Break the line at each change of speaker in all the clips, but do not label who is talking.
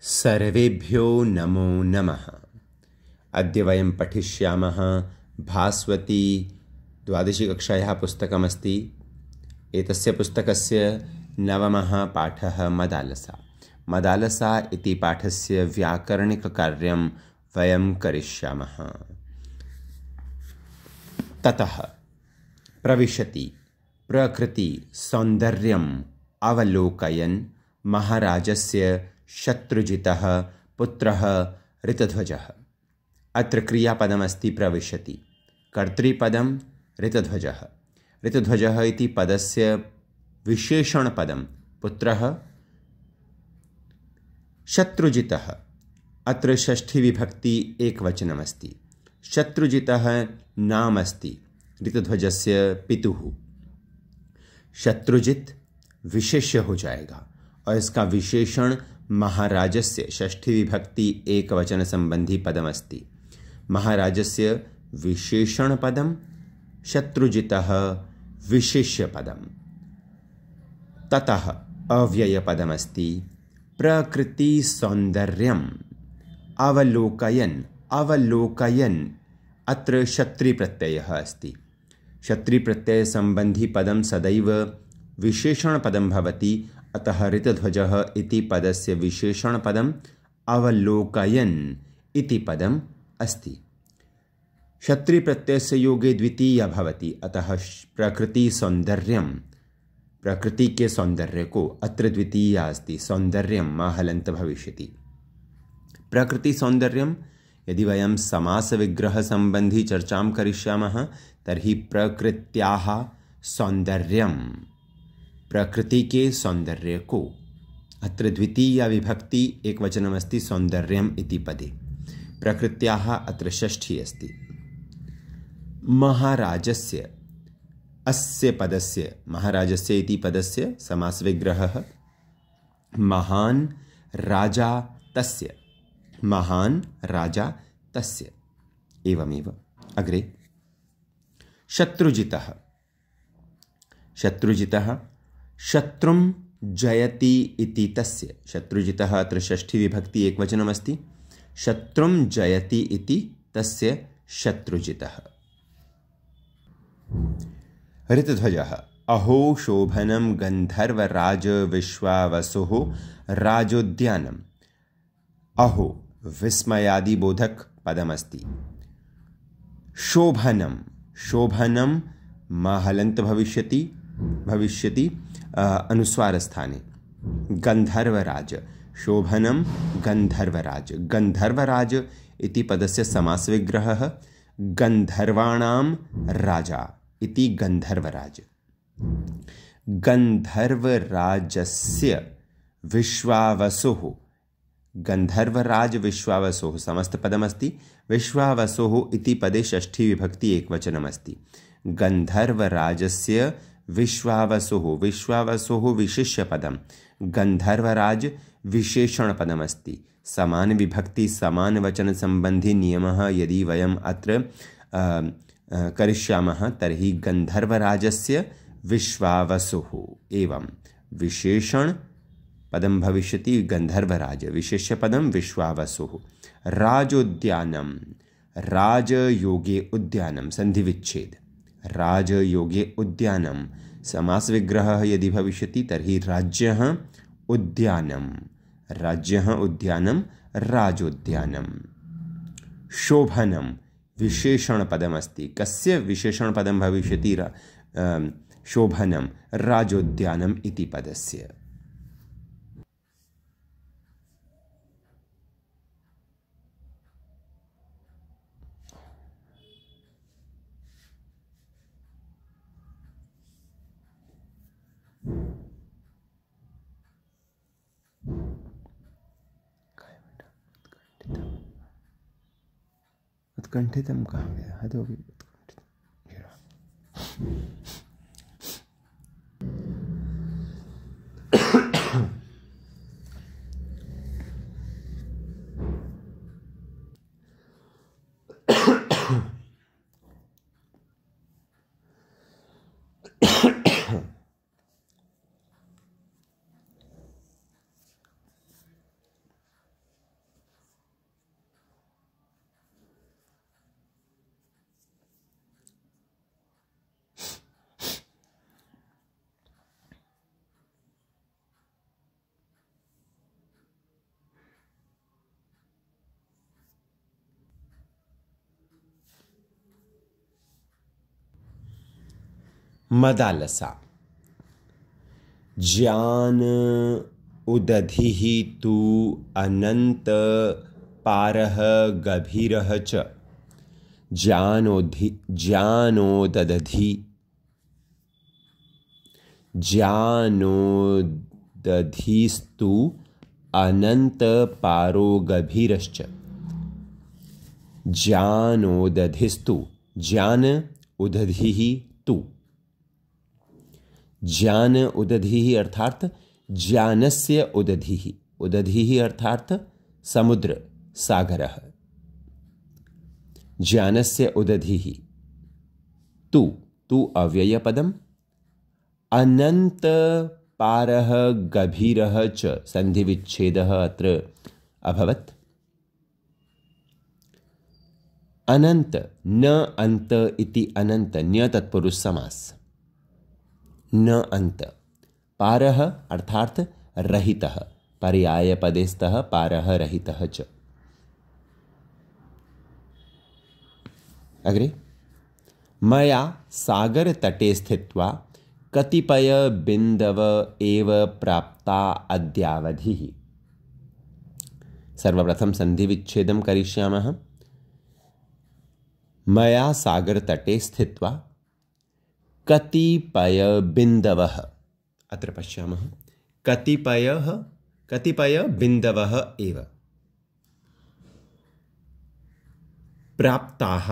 सर्वेभ्यो नमो नमः। अद्य वयं पठिष्यामः भास्वती द्वादशीकक्षायाः पुस्तकमस्ति। एतस्य पुस्तकस्य नवमः पाठः मदालसा। मदालसा इति पाठस्य व्याकरणिककार्यं वयं करिष्यामः। ततः प्रविशति प्रकृति सौन्दर्यम् अवलोकयन् महाराजस्य शत्रुजितः पुत्रः ऋतध्वजः। अत्र क्रियापदमस्ति प्रविशति, कर्तृपदं ऋतध्वजः। ऋतध्वजः इति पदस्य विशेषणपदं पुत्रः शत्रुजितः। अत्र षष्ठी विभक्ति एकवचनमस्ति। शत्रुजितः नाम अस्ति ऋतध्वजस्य पितुः। शत्रुजित विशेष्य हो जाएगा और इसका विशेषण महाराजस्य षष्ठी विभक्ति एकवचन संबंधी पदमस्ति। महाराजस्य विशेषण पदम, शत्रुजितः विशेष्य पदम। ततः अव्यय पदमस्ति प्रकृति सौन्दर्यम् अवलोकयन्। अवलोकयन् अत्र शत्री प्रत्ययः अस्ति। शत्री प्रत्यय संबंधी पदम सदैव विशेषण पदम भवति। अतः ऋतध्वजः इति पदस्य विशेषण पदम अवलोकयन् इति पदम अस्ति। शत्री प्रत्ययस्य योगे द्वितीया भवति। अतः प्रकृति सौन्दर्यं, प्रकृति के सौंदर्य को अत्र द्वितीया अस्ति। सौन्दर्यं माहलन्त भविष्यति। प्रकृति सौन्दर्यं यदि वयं समास विग्रह संबंधी चर्चां करिष्यामः तर्हि प्रकृत्याः सौन्दर्यं, प्रकृति के सौंदर्य को। अत्र द्वितीया विभक्ति एकवचनमस्ति सौन्दर्यम् इति पदे। प्रकृत्याः अत्र षष्ठी अस्ति। महाराजस्य, अस्य पदस्य, महाराजस्य इति पदस्य समास विग्रहः महान् राजा तस्य। महान् राजा तस्य। एवमेव अग्रे शत्रुजितः। शत्रुजितः शत्रुं जयति इति तस्य। शत्रुजितः अत्र षष्ठी विभक्ति एकवचनमस्ति। शत्रुं जयति इति तस्य शत्रुजितः। ऋतध्वजः अहो शोभनं गन्धर्वराज विश्वावसुः राजोद्यानम्। अहो विस्मयादिबोधक पदमस्ति। शोभनं, शोभनं महलन्त भविष्यति अनुस्वार स्थाने। गंधर्वराज, शोभनं गंधर्वराज। गंधर्वराज इति पदस्य समास विग्रहः गंधर्वाणां राजा इति गंधर्वराज। गंधर्वराजस्य विश्वावसुः, गंधर्वराज विश्वावसुः समस्त पदमस्ति। विश्वावसुः इति पदे षष्ठी विभक्ति एकवचनमस्ति। गंधर्वराजस्य विश्वावसुः, विश्वावसुः विशिष्य पदम, गंधर्वराज विशेषण पदमस्ति। समान विभक्ति समान वचन संबंधी नियमः यदि वयम् अत्र करिष्यामः तर्हि गंधर्वराजस्य विश्वावसुः एवं विशेषण पदम भविष्यति गंधर्वराज, विशेष्य पदम विश्वावसुः। राजोद्यानम्, राजयोगे उद्यानम् संधि विच्छेद। राजयोगे उद्यानम् समास विग्रहः यदि भविष्यति तर्हि राज्यः उद्यानम्, राज्यः उद्यानम् राजोद्यानम्। शोभनं विशेषण पदमस्ति। कस्य विशेषण पदं भविष्यति? शोभनं राजोद्यानम् इति पदस्य। उत्कंठितम कहाँ गया? हद होगी उत्कंठित। मदालसा। ज्ञान उदधिः तु अनंत पारः गभीरः च। ज्ञानोदधिस्तु अनंत पारो गभीरश्च। ज्ञानोदधिस्तु, ज्ञान उदधिः तु, ज्ञान उदधिः अर्थात ज्ञानस्य उदधिः, उदधिः अर्थात समुद्र सागरः, ज्ञानस्य उदधिः तु, तु अव्ययपदम्, अनंत पारः गभीरः च, संधिविच्छेदः अत्र अभवत्। अनंत, न अंत इति अनंत, न्य तत्पुरुष समास, न अंत। पारः अर्थात रहितः, पर्यायपदेस्तः पारः रहितः च। अग्रे, मया सागरतटे स्थित्वा कतिपय बिन्दव एव प्राप्ता अद्यावधिः। सर्वप्रथम संधिविच्छेदं करिष्यामः। मया सागरतटे स्थित्वा कतिपय बिन्दवः, अत्र पश्यामः, कतिपय बिन्दवः एव प्राप्ताः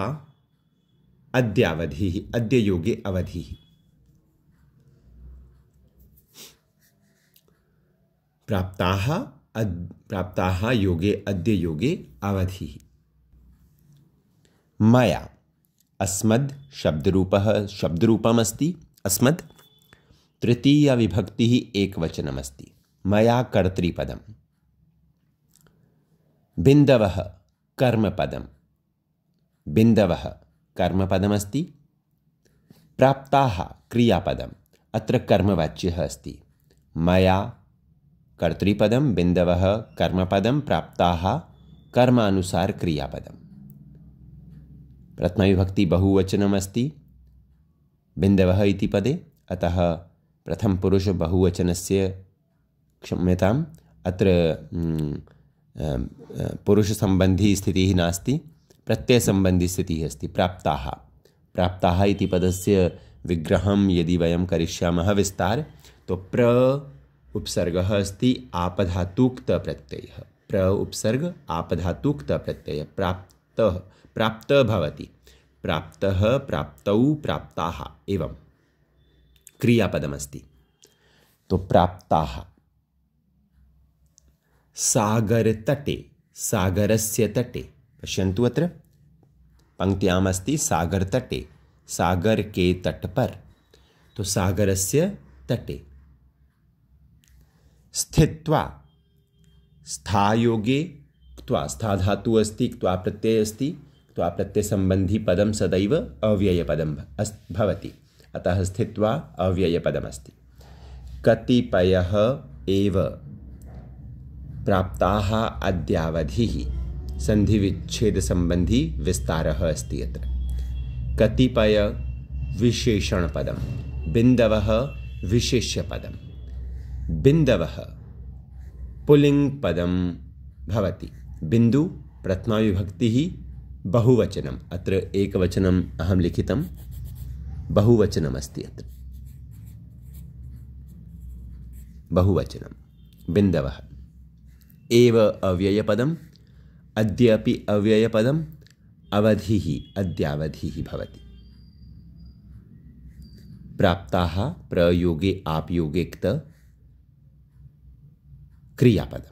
अद्यावधिः, अद्य योगे अवधिः। प्राप्ताः योगे अद्य योगे अवधिः। मया, अस्मद् शब्दरूपमस्ति, अस्मद् तृतीया विभक्तिः एकवचनमस्ति। मया कर्तृपदम्। बिन्दवः कर्मपदम्, बिन्दवः कर्मपदमस्ति। प्राप्ताः क्रियापदम्, अत्र कर्मवाच्यः अस्ति। मया कर्तृपदं, बिन्दवः कर्मपदं, प्राप्ताः कर्मानुसार क्रियापदम्। प्रथमाविभक्ति बहुवचनमस्ति बिन्दवः इति पदे, अतः प्रथमपुरुष बहुवचनस्य, क्षम्यताम्, अत्र पुरुषसम्बन्धी स्थितिः नास्ति, प्रत्ययसम्बन्धी स्थितिः अस्ति। प्राप्ताः, प्राप्ताः इति पदस्य विग्रहं यदि वयं करिष्यामः विस्तार, तो प्र उपसर्गः अस्ति आपधातुक्तप्रत्ययः, प्र उपसर्ग आपधातुक्तप्रत्ययः, प्राप्तः भवति, प्राप्तः, प्राप्तौ, प्राप्ताः एवं क्रियापदमस्ति। तो प्राप्ताः। सागरतटे, सागरस्य तटे, पश्यन्तु अत्र पंक्त्याम् अस्ति सागरतटे, सागर के तट पर, तो सागरस्य तटे। स्थित्वा, स्थायोगे क्त्वा, स्था धातु अस्ति, क्त्वा प्रत्यय अस्ति, क्त्वा प्रत्यय संबंधी पदम सदैव अव्ययपदम भवति, अतः स्थित्वा अव्ययपदमस्ति। कतिपयः एव प्राप्ताः अद्यावधिः, संधिविच्छेद संबंधी विस्तारः अस्ति अत्र। कतिपय विशेषणपदं, बिन्दवः विशेष्यपदं, बिन्दवः पुल्लिङ्गपदं भवति। बिन्दु प्रथमाविभक्तिः बहुवचनम्, अत्र एकवचनम् अहं लिखितं, बहुवचनमस्ति अत्र, बहुवचनं बिन्दवः। एव अव्ययपदम्, अद्यापि अव्ययपदम्, अवधिः अद्यावधिः भवति। प्राप्ताः प्रयोगे आपयोगे क्त क्रियापदम्।